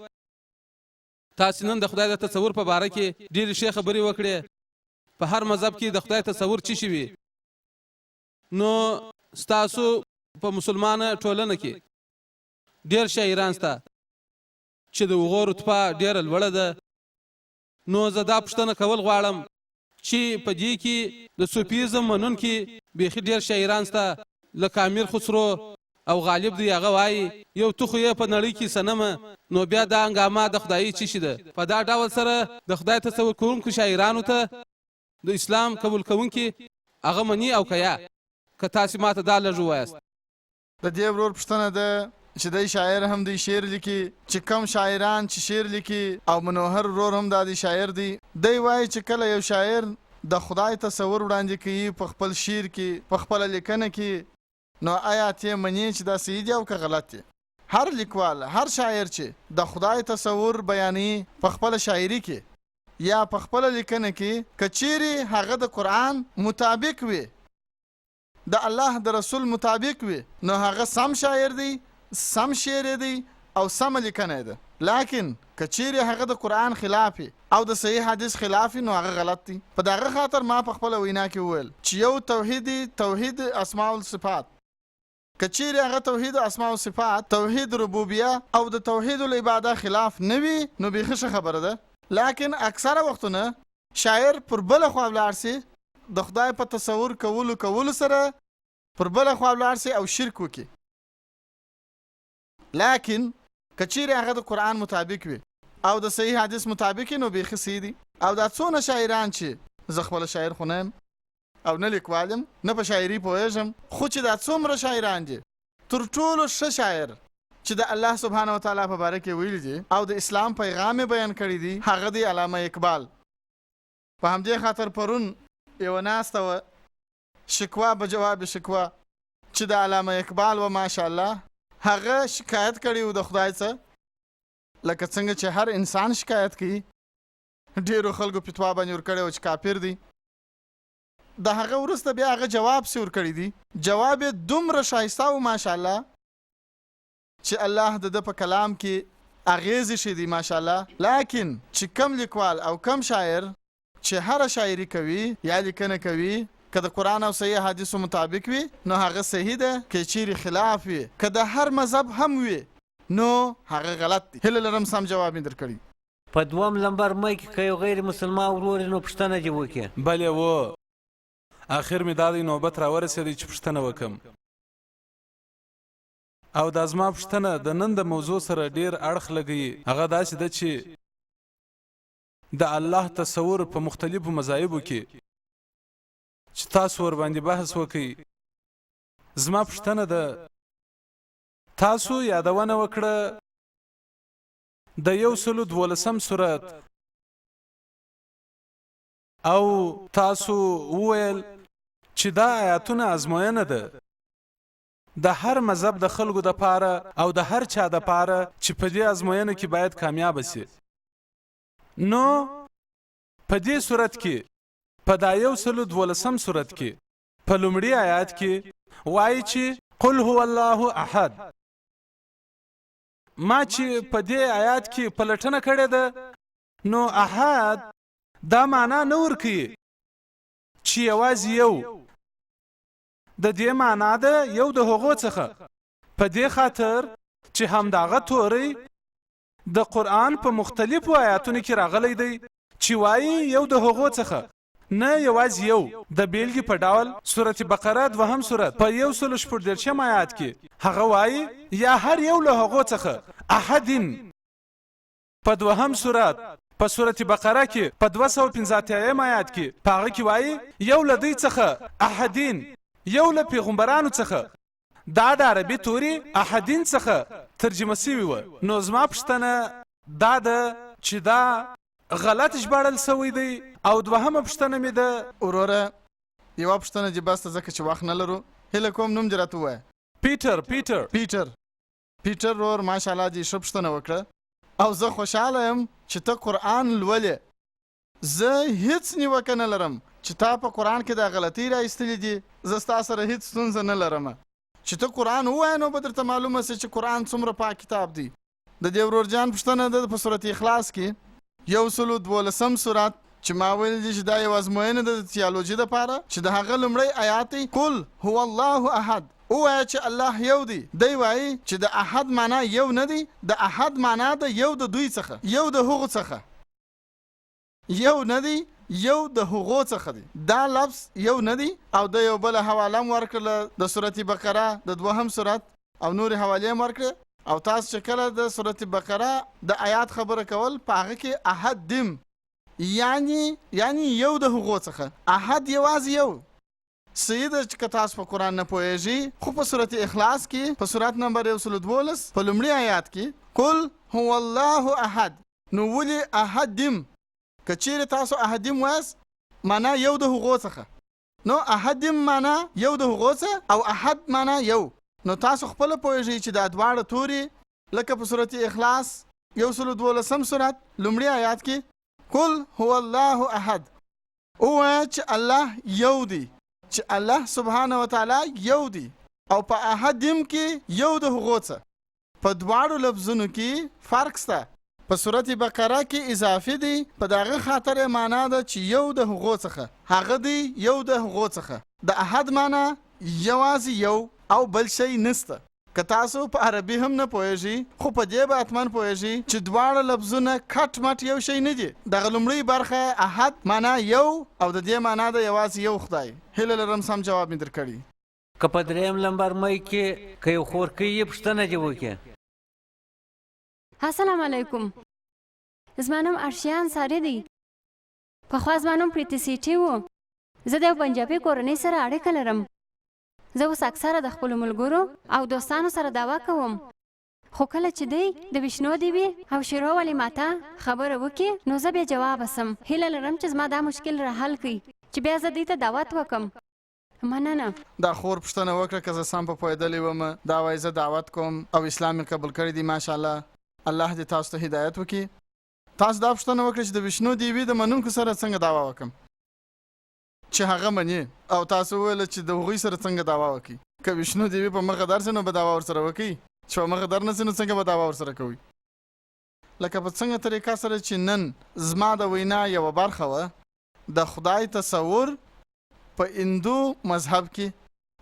تاسو نن د خدای د تصور په باره کې ډېرې ښې خبرې وکړې په هر مذهب کې د خدای تصور څه شي وي نو ستاسو په مسلمانه ټولنه کې ډېر شاعران شته چې د هغو رتبه ډېره لوړه ده نو زه دا پوښتنه کول غواړم چې په دې کې د صوفیزم منونکي بیخي ډېر شاعران شته لکه امیر خسرو او غالب دی هغه وایي یو تو خو یې په نړۍ کې سنمه نو بیا دا هنګامه د خدایي څه شي ده په دا ډول سره د خدای تصور کوونکو شاعرانو ته د اسلام قبول کوونکي هغه مني او که یا که تاسې ماته دا لږ ووایاست د دې ورور پوښتنه ده چې دی شاعر هم دی شعر لیکي چې کم شاعران چې شعر لیکي او منوهر ورور هم دا دی شاعر دی دی وایي چې کله یو شاعر د خدای تصور وړاندې کوي په خپل شعر کې په خپله لیکنه کې نو آیا ته منې چې دا صحیح دی او که غلط دی هر لیکوال هر شاعر چې د خدای تصور بیانوي په خپله شاعري کې یا په خپله لیکنه کې که چیرې هغه د قرآن مطابق وي د الله د رسول مطابق وي نو هغه سم شاعر دی سم شعر دی او سم لیکنه ده لیکن که چیرې هغه د قرآن خلاف او د صحیح حدیث خلاف نو هغه غلط دی په دغه خاطر ما په خپله وینا کې وویل چې یو توحید اسماء الصفات که چیرې هغه توحید اسماء او صفات توحید ربوبیه او د توحید العباده خلاف نه وي نو بیخي ښه خبره ده لیکن اکثره وختونه شاعر پر بله خوا ولاړ سي د خدای په تصور کولو سره پر بله خوا ولاړ سي او شرک وکړي لیکن که چیرې هغه د قرآن مطابق وي او د صحیح حدیث مطابق نو بیخي صحیح دي او دا څونه شاعران چې زه خپله شاعر خو نه یم او نه لیکوال یم نه په شاعري پوهېږم خو چې دا څومره شاعران دي تر ټولو ښه شاعر چې د الله سبحانه وتعالی په باره کې ویلي دي او د اسلام پیغام بیان کړی دی هغه دی علامه اقبال په همدې خاطر پرون یوه ناسته وه شکوا به جواب شکوا چې د علامه اقبال و ماشاءالله هغه شکایت کړی و د خدای څخه لکه څنګه چې هر انسان شکایت کوي ډېرو خلکو فتوا باندې ورکړی و چې کافر دی د هغه وروسته بیا هغه جواب سي ورکړی دی جواب یې دومره ښایسته و ماشاءالله چې الله د ده په کلام کې اغیزې شي دي ماشاءالله لیکن چې کم لیکوال او کم شاعر چې هره شاعري کوي یا لیکنه کوي که د قرآن او صحیح حدیثو مطابق وي نو هغه صحیح ده که چیرې خلاف وي که د هر مذهب هم وي نو هغه غلط دی هیله لرم سم جواب مې درکړي په دوم لمبر مۍ کې که یو غیر مسلمان ورور نو پوښتنه دې وکړي بلې و آخر مې دا دی نوبت راورسېدی چې پوښتنه وکړم او دا زما پوښتنه د نن د موضوع سره ډیر اړخ لګوي. هغه داسې ده چې د الله تصور په مختلفو مذاهبو کې چې تاسو ور باندې بحث وکړئ. زما پوښتنه ده تاسو یادونه وکړه د 112 سورت او تاسو وویل چې دا آیاتونه ازموینه ده د هر مذهب د خلکو د پاره او د هر چا د پاره چې په دې ازموینه کې باید کامیاب شي. نو په دې صورت کې په دا 112 صورت کې په لومړي آیات کې وایي چې قل هو الله احد. ما چې په دې آیات کې پلټنه کړې ده نو احد دا معنا نه ورکوي چې یوازې یو، د دې معنا ده یو د هغو څخه، په دې خاطر چې همدغه توری د قرآن په مختلفو آیاتونو کې راغلی دی چې وایي یو د هغو څخه، نه یوازې یو. د بیلګې په ډول سورة بقره 2 سورت په 114 آیات کې هغه وایي یا هر یو له هغو څخه احدین. په 2 سورت په سورة بقره کې په 215 آیات کې په هغه کې وایي یو له دوی څخه احدین، یو له پیغمبرانو څخه. دا د عربي توري احدین څخه ترجمه شوی و. نو زما پوښتنه دا ده چې دا غلط ژباړل شوی دی. او دوهمه پوښتنه مې ده وروره یوه پوښتنه چې بس ته ځکه چې وخت نه لرو هیله کوم نوم دې راته ووایه. پیټر ورور ماشاءالله دې ښه پوښتنه وکړه او زه خوشحاله یم چې ته قرآن لولې. زه هیڅ نیوکه نه لرم چې تا په قرآن کې دا غلطۍ راایستلې دي. زه ستا سره هیڅ ستونزه نه لرم چې ته قرآن ووایې نو به درته معلومه سي چې قرآن څومره پاک کتاب دی. د دې ورور جان پوښتنه ده په سورة اخلاص کې 112 سورت چې ما ویل دي چې دا یو ازموینه ده د تیالوجي دپاره چې د هغه لومړی آیات دی قل هو الله احد. ووایه چې الله یو دی. دی وایي چې د احد معنا یو نه دی، د احد معنا ده یو د دوی څخه، یو د هغو څخه، یو نه دی یو د هغو څخه دی. دا لفظ یو نه دی. او د یو بل حواله هم ورکړله د سورة بقره د 2 سورت او نورې حوالې هم ورکړې. او تاسو چې کله د سورة بقره د آیات خبره کول په هغه کې احد دم یعنی یو د هغو څخه، احد یوازې یو. صحیح ده چې که تاسو په قرآن نه پوهیږئ خو په سورة اخلاص کې په سورت نمبر 112 په لومړي آیات کې قل هو الله احد. نو ولې احد دم؟ که چیرې تاسو احدیم وایاست معنا یو د هغو څخه، نو احدیم معنا یو د هغو څخه او احد معنا یو. نو تاسو خپله پوهیږئ چې دا دواړه توري لکه په سورة اخلاص 112 سورت لومړي آیات کې قل هو الله احد ووایه چې الله یو دی، چې الله سبحانه وتعالی یو دی. او په احدیم کې یو د هغو څخه په دواړو لفظونو کې فرق شته. په سورة بقره کې اضافي دی، په دغه خاطر معنا ده چې یو د هغو څخه، هغه دی یو د هغو څخه. د احد معنا یوازې یو او بل شی نسته. که تاسو په عربي هم نه پوهیږئ خو په دې به حتما پوهیږئ چې دواړه لفظونه کټ مټ یو شی نه دي. دغه لومړۍ برخه احد معنا یو او د دې معنا ده یوازې یو خدای. هیله لرم سم جواب مې درکړي. که په درېیم لمبر مۍ کې که یو خورکۍ یې پوښتنه دې وکړي. السلام علیکم. زما نوم ارشیان ساري دی. پخوا زما نوم پریتی سیټي و. زه د یو پنجابي کورنۍ سره اړیکه لرم. زه اوس اکثره د خپلو ملګرو او دوستانو سره دعوا کوم، خو کله چې دی د وشنو دیوي او شیرو ولې ماته خبره وکړي نو زه بیا جواب اسم. هیله لرم چې زما دا مشکل را حل کړي چې بیا زه دوی ته دعوت وکم. مننه. دا خور پوښتنه وکړه که زه سم په پوهېدلی وم. دا وایي زه دعوت کوم او اسلام مې قبول کړی دی. ماشاءالله الله دې تاسو ته هدایت وکړي. تاسو دا پوښتنه وکړه چې د وشنو دیوي د منونکو سره څنګه دعوا وکم چې هغه مني، او تاسو وویل چې د هغوی سره څنګه دعوا وکړي. که وشنو دیوي په مخه درسي نو به دعوا ورسره وکړي، چې په مخه در نسي نو څنګه به دعوا ورسره کوي. لکه په څنګه طریقه سره چې نن زما د وینا یوه برخه وه د خدای تصور په هندو مذهب کې.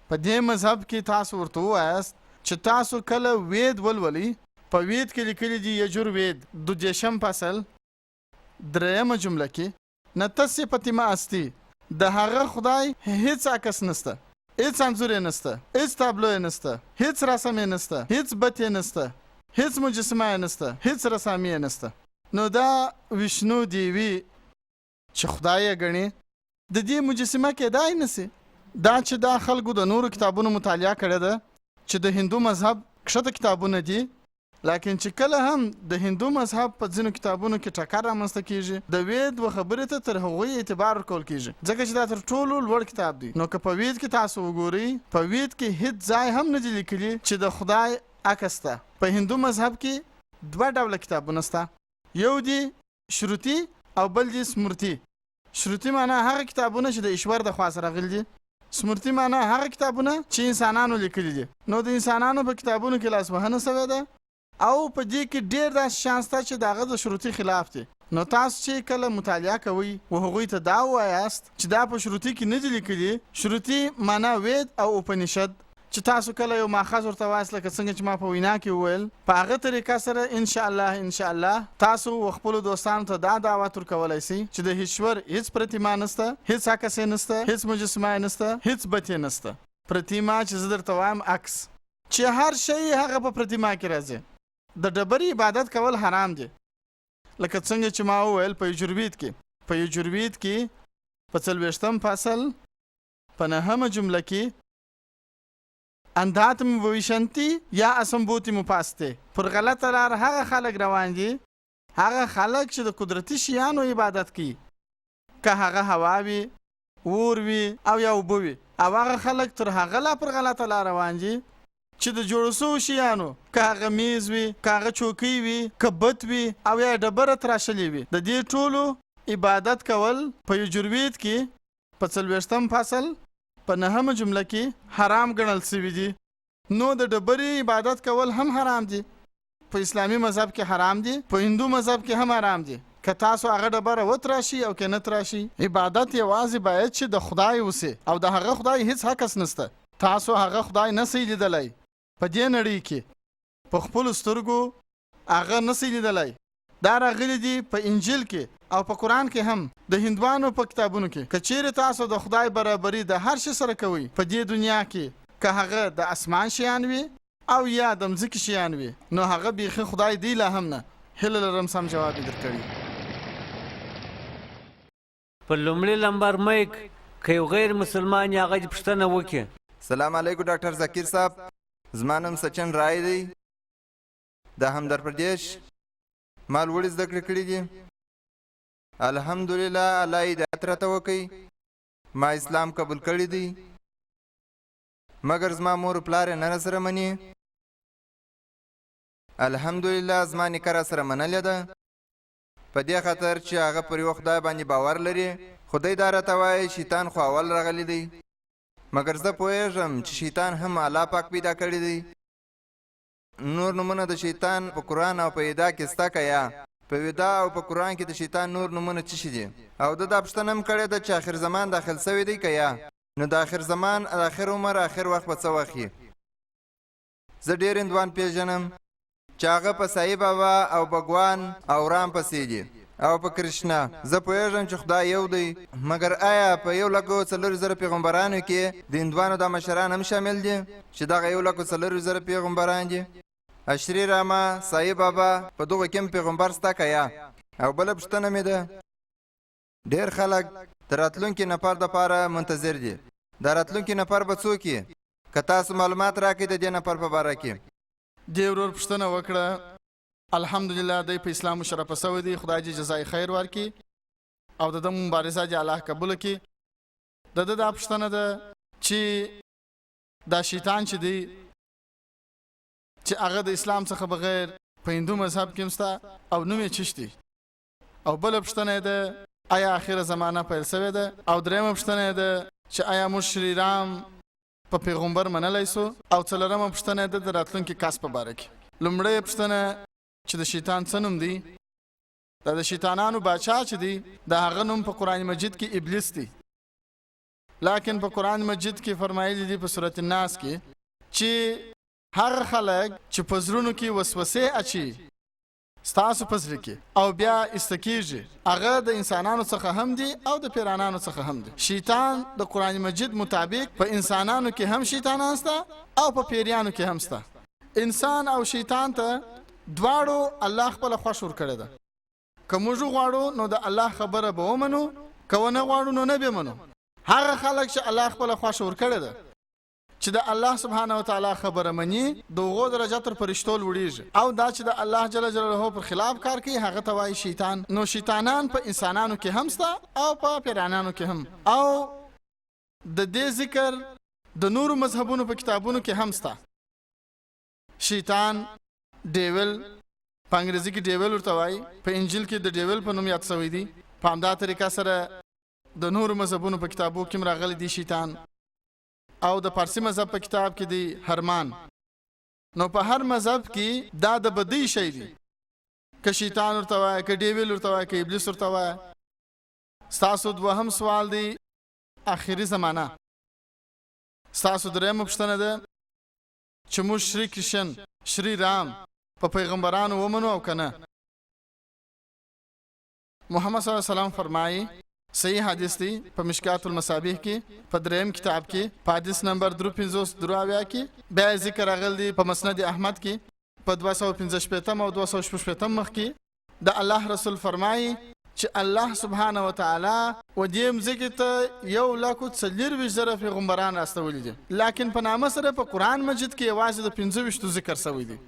په دې مذهب کې تاسو ورته ووایاست چې تاسو کله وید ولولئ. په وید کې لیکلي دي یجوروید 2 فصل 3 جمله کې نتسې پتیما استی، د هغه خدای هیڅ عکس نسته. هیڅ انځور یې نسته، هیڅ تابلو یې نسته، هیڅ رسم یې نسته، هیڅ بت یې نسته، هیڅ مجسمه یې نسته، هیڅ رسامي یې نسته. نو دا وشنو دیوی چې خدای یې ګڼي د دې مجسمه کېدای نسي. دا چې دا خلکو د نورو کتابونو مطالعه کړې ده چې د هندو مذهب کښته کتابونه دي، لیکن چې کله هم د هندو مذهب په ځینو کتابونو کې ټکر رامنځته کیږي د وید و خبرې ته تر هغوی اعتبار ورکول کیږي ځکه چې دا تر ټولو لوړ کتاب دی. نو که په وید کې تاسو وګورئ په وید کې هیڅ ځای هم نه دی لیکلي چې د خدای عکس ته. په هندو مذهب کې دوه ډوله کتابونه شته، یو دی شروطي او بل دی سمرتي. شروطي معنا هغه کتابونه چې د ایشور د خوا سره راغلي دي، سمرتي معنا هغه کتابونه چې انسانانو لیکلي دي. نو د انسانانو په کتابونو کې لاسوهنه شوې ده او په دې کې ډېر داسې شیان شته چې د هغه د شروطي خلاف دي. نو تاسو چې کله مطالعه کوئ و هغوی ته دا ووایاست چې دا په شروطي کې نه دي لیکلي. شروطي معنا وید او اپنیشد چې تاسو کله یو ماخذ ورته وایاست لکه څنګه چې ما په وینا کې وویل، په هغه طریقه سره انشاءالله تاسو و خپلو دوستانو ته دا دعوت ورکولی سئ چې د ایشور هیڅ پرتیما نسته، هیڅ عکس یې نسته، هیڅ مجسمه یې نسته، هیڅ بت یې نسته. پرتیما چې زه درته وایم عکس چې هر شی هغه په پرتیما کې راځي. د ډبرې عبادت کول حرام دي لکه څنګه چې ما وویل په یجروید کې په 40 فصل په 9 جمله کې انداتم وویشنتی یا اسمبوتی مپاسته پر غلطه لار هغه خلک روان دي، هغه خلک چې د قدرتي شیانو عبادت کوي، که هغه هوا وي، اور وي او یا اوبه وي، او هغه خلک تر هغه لا پر غلطه لار روان دي چې د جوړ شوو شیانو، که هغه میز وي، که هغه چوکۍ وي، که بت وي او یا ډبره تراشلې وي، د دې ټولو عبادت کول په یجروید کې په 40 فصل په 9 جمله کې حرام ګڼل شوي دي. نو د ډبرې عبادت کول هم حرام دي. په اسلامي مذهب کې حرام دي، په هندو مذهب کې هم حرام دي. که تاسو هغه ډبره وتراشي او که نه تراشي، عبادت یوازې باید چې د خدای وسي او د هغه خدای هیڅ حق نسته. تاسو هغه خدای نسئ لیدلی په دې نړۍ کې، په خپلو سترګو هغه نسئ لیدلی. دا راغلی دي په انجیل کې او په قرآن کې هم د هندوانو په کتابونو کې. که چیرې تاسو د خدای برابري د هر شي سره کوئ په دې دنیا کې، که هغه د اسمان شیان وي او یا د مځکې شیان وي، نو هغه بیخي خدای دی لا هم نه. هیله لرم سم جواب یې درکړي. په لومړي لمبر مایک که یو غیر مسلمان یا هغه پوښتنه وکړي. سلام علیکم ډاکټر ذکیر صاحب، زما نوم سچن رای دی، د همدر پردیش، ما لوړې زده کړې کړي دي. الحمدلله الله هدایت راته وکړي، ما اسلام قبول کړی دی، مګر زما مور پلار یې نه راسره مني. الحمدلله زما نیکه راسره منلې ده، په دې خاطر چې هغه پر یو خدای باندې باور لري. خدای دا راته وایي شیطان خو اول راغلی دی، مګر زه پوهېږم چې شیطان هم الله پاک پیدا کړی دی. نور نومونه د شیطان په قرآن او په ادا کې سته که یا په ودا او په قرآن کې د شیطان نور نومونه څه شي دي؟ او دا پوښتنه هم کړې ده چې آخر زمان داخل سوی دی که یا؟ نو د آخر زمان، آخر عمر، آخر وخت به څه وخت وي؟ زه ډېر هندوان پیژنم چې هغه په سایي بابا او بګوان او رام پسې دي او په کرشنا. زه پوهېږم چې خدای یو دی، مګر آیا په 1,40,000 پیغمبرانو کې د هندوانو دا مشران هم شامل دي چې دغه 1,40,000 پیغمبران دي؟ اشری راما، سایي بابا، په دغو کې هم پیغمبر سته که یا؟ او بله پوښتنه مې ده، ډېر خلک د راتلونکي نفر دپاره منتظر دي. دا راتلونکي نفر به څوک وي؟ که تاسو معلومات راکړئ د دې نفر په باره کې. دې ورور پوښتنه وکړه. الحمدلله دی په اسلام مشرفه سوی دی، خدای دې جزای خیر ورکړي او د ده مبارزه دې الله قبوله کړي. د ده دا پوښتنه ده چې دا شیطان چې دی چې هغه د اسلام څخه بغیر په هندو مذهب کې هم شته او نوم یې چش دی. او بله پوښتنه یې ده آیا آخره زمانه پیل سوې ده؟ او درېیمه پوښتنه یې ده چې آیا موږ شری رام په پیغمبر منلی سو؟ او څلورمه پوښتنه یې ده د راتلونکي کس په باره کې. لومړۍ پوښتنه چې د شیطان څه نوم دی؟ دا د شیطانانو باچا چې دی د هغه نوم په قرآن مجید کې ابلیس دی، لیکن په قرآن مجید کې فرمایلی دی په سورة الناس کې چې هغه خلک چې په زړونو کې وسوسې اچي ستاسو په زړه کې او بیا استکیږي هغه د انسانانو څخه هم دی او د پیرانانو څخه هم دی. شیطان د قرآن مجید مطابق په انسانانو کې هم شیطانان شته او په پیریانو کې هم شته. انسان او شیطان ته دواړو الله خپل خوښ ورکړی ده. که موږ غواړو نو د الله خبره به ومنو، که ونه غواړو نو نه به منو. هغه خلک چې الله خپل خوښ ورکړی ده چې د الله سبحانه وتعالی خبره مني د هغو درجه تر فرشتو لوړیږي، او دا چې د الله جل جلاله پر خلاف کار کوي هغه ته وایي شیطان. نو شیطانان په انسانانو کې هم شته او په پیرانانو کې هم، او د دې ذکر د نورو مذهبونو په کتابونو کې هم شته. شیطان ډیول په انګریزي کې ډیول ورته وایي، په انجیل کې د ډیول په نوم یاد شوی دی. په همدا طریقه سره د نورو مذهبونو په کتابو کې راغلی دی شیطان، او د پارسی مذهب په کتاب کې دی هرمان. نو په هر مذهب کې دا د بدی شی دی، که شیطان ورته وایي، که ډیول ورته وایي، که ابلیس ورته وایي. ستاسو دوهم سوال دی آخري زمانه. ستاسو درېیمه پوښتنه ده چې موږ شری کرشن شری رام په پیغمبرانو ومنو او که نه. محمد صلی الله علیه وسلم فرمایي، صحیح حدیث دی په مشکات المصابیح کې په درېیم کتاب کې په حدیث نمبر 353 کې، بیا ذکر راغلی دی په مسند احمد کې په 255 او 266 مخ کې. د الله رسول فرمایي چې الله سبحانه وتعالی و دې مځکې ته 1,40,000 پیغمبران استولي دي، لیکن په نامه سره په قرآن مجید کې یوازې د 25 ذکر شوی دی.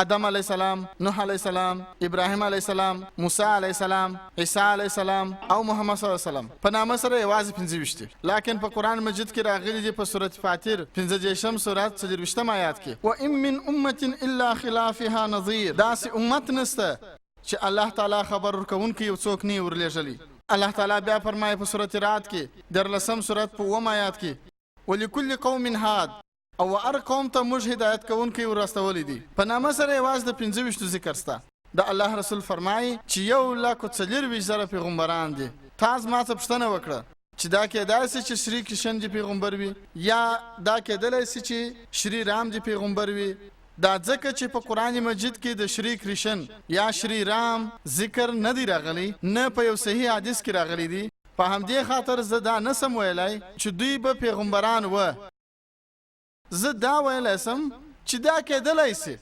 آدم علیه السلام، نوح علیه السلام، ابراهیم علیه السلام، موسی علیه السلام، عیسی علیه السلام او محمد صلی الله علیه وسلم په نامه سره یوازې 25 دي، لیکن په قرآن مجید کې راغلي دي په سورۃ فاطر 15 سورۃ 40 آیات کې و ان من امه الا خلافها نظیر. داسې امت نسته چې الله تعالی خبر ورکوونکی یو څوک نه ورلېږلی. الله تعالی بیا فرمایي په سورۃ رعد کې 13 سورۃ په 9 آیات کې ولکل قوم هاد، او هر قوم ته موږ هدایت کوونکی ورستولی دي. په نامه سره یوازې د 25 ذکر شته. د الله رسول فرمایي چې 1,40,000 پیغمبران دي. تاسو ما ته پوښتنه وکړه چې دا کېدای شي چې شری کرشن دی پیغمبر وي، یا دا کېدلی شي چې شری رام دی پیغمبر وي. دا ځکه چې په قرآن مجید کې د شری کرشن یا شری رام ذکر نه دی راغلی، نه په یو صحیح حدیث کې راغلی دی. په همدې خاطر زه دا نسم ویلی چې دوی به پیغمبران و. زه دا ویلی سم چې دا کېدلی شي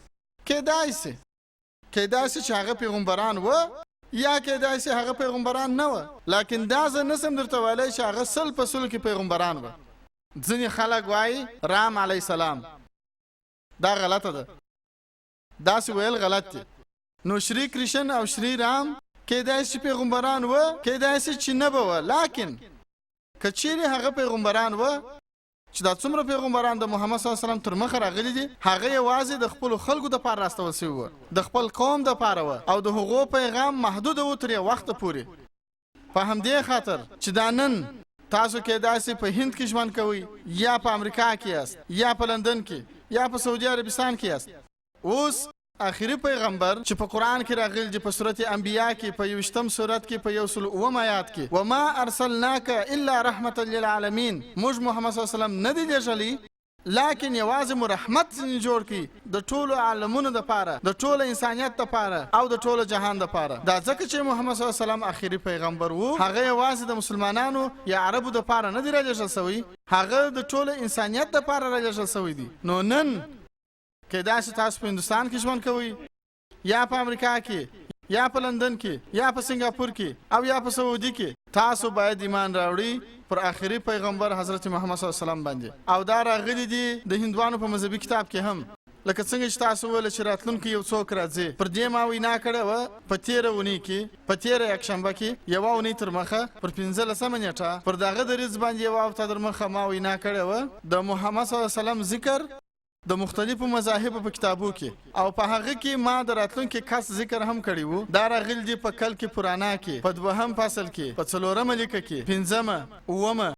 چې هغه پیغمبران و، یا کېدای شي هغه پیغمبران نه و، لیکن دا زه نسم درته ویلی چې هغه 100% کې پیغمبران و. ځینې خلک وایي رام علیه السلام، دا غلطه ده، داسې ویل غلط دی. نو شری کرشن او شری رام کېدای شي پیغمبران و، کېدای شي چې نه به و، لیکن که چیرې هغه پیغمبران و چې دا څومره پیغمبران د محمد صلی الله علیه وسلم تر مخه راغلي دي، هغه یوازې د خپلو خلکو دپاره راستول شوي وه، د خپل قوم دپاره وه، او د هغو پیغام محدود و تر یو وخته پورې. په همدې خاطر چې دا نن تاسو کېدای شي په هند کې ژوند کوئ، یا په امریکا کې یاست، یا په لندن کې، یا په سعودي عربستان کې یاست. اوس آخري پیغمبر چې په قرآن کې راغلی دی په سورت انبیاء کې په 21 سورت کې په 109 آیات کې وما ارسلناک الا رحمتا للعالمین، موږ محمد صلی الله علیه وسلم نه دی لېږلی، لیکن یوازې مو رحمت جوړ کړي د ټولو عالمونو دپاره، د ټولو انسانیت دپاره او د ټولو جهان دپاره. دا ځکه چې محمد صلی الله علیه وسلم آخري پیغمبر و، هغه یوازې د مسلمانانو یا عربو دپاره نه دی رالیږل شوی، هغه د ټولو انسانیت دپاره رالیږل شوی دی. نو نن کېدای شي تاسو په هندوستان کې ژوند کوئ، یا په امریکا کې، یا په لندن کې، یا په سنګاپور کې، او یا په سعودي کې. تاسو باید ایمان راوړئ پر آخري پیغمبر حضرت محمد صلی الله علیه وسلم باندې. او دا راغلی دی د هندوانو په مذهبي کتاب کې هم، لکه څنګه چې تاسو ویل چې راتلونکي یو څوک راځي. پر دې ما وینا کړې وه په 13 اونۍ کې، په 13 یکشنبه کې، یوه اونۍ تر مخه پر 15 نیټه پر دغه دریځ باندې یوه هفته تر مخه ما وینا کړې وه د محمد صلی الله علیه وسلم ذکر د مختلفو مذاهبو په کتابو کې، او په هغه کې ما د راتلونکي کس ذکر هم کړی وو. دا راغلی دی په کل کې پرانا کې، په 2 فصل کې، په 4 لیکه کې، 5 اومه